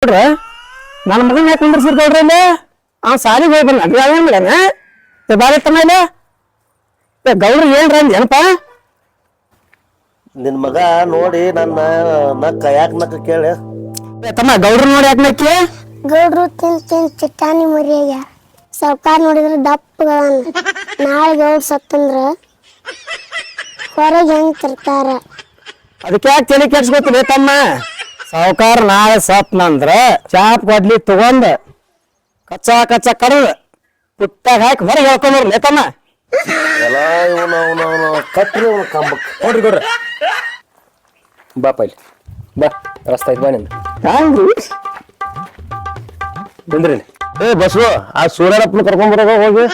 ನೋಡ್ರ ನನ್ನ ಮಗನ ಯಾಕೆ ಕುಂದ್ರಿಸಿರ್ಕೊಳ್ರಿ ಇಲ್ಲಿ ಸಾಲಿಗೆ ಹೋಗಿ ಬಂದ ಏನ್ ಮಾಡ್ಯಾನ ಬಾರಿ ತಮ್ಮ ಇಲ್ಲ ಗೌಡ್ರಿ ಏನ್ರ ಏನಪ್ಪ ನಿನ್ ಮಗ ನೋಡಿ ನನ್ನ ನಕ್ಕ ಯಾಕೆ ನಕ್ಕ ಕೇಳಿ ತಮ್ಮ ಗೌಡ್ರು ನೋಡಿ ಯಾಕೆ ನಕ್ಕಿ ಗೌಡ್ರು ತಿನ್ ಚಿಟ್ಟಾನಿ ಮರಿಯಾಗ ಸಾವ್ಕಾರ ನೋಡಿದ್ರೆ ದಪ್ಪಗಳನ್ನ ನಾಳೆ ಗೌಡ್ ಸತ್ತಂದ್ರ ಹೊರಗೆ ಹೆಂಗ್ ತರ್ತಾರ ಅದಕ್ಕೆ ಯಾಕೆ ತಲೆ ಕೆಡ್ಸ್ಕೊತೀನಿ ತಮ್ಮ ಸಾವುಕಾರ ನಾಳೆ ಸತ್ನಂದ್ರ ಚಾಪ್ ಕೊಡ್ಲಿ ತಗೊಂಡ ಕಚ್ಚಾ ಕಚ್ಚಾ ಕಡದ ಪುಟ್ಟಾಗ ಹಾಕಿ ಹೊರಗೆ ಹೇಳ್ಕೊಂಡ್ರಿ ತಮ್ಮ ಎಲ್ಲ ಇವನು ಕಟ್ರಿ ಇವನು ಕಂಬಕ್ಕೆ ನೋಡ್ರಿ ಗೌಡ್ರ ಬಾಪ ಇಲ್ಲಿ ಬಾ ರಸ್ತೆ ಐತಿ ಬಾ ನಿಂದು ಹಂಗ್ರಿ ಬಂದ್ರಿ ಏ ಬಸ್ಸು ಆ ಸೂರ್ಯರಪ್ಪನ ಕರ್ಕೊಂಡ್ ಬರೋಗ ಹೋಗಿ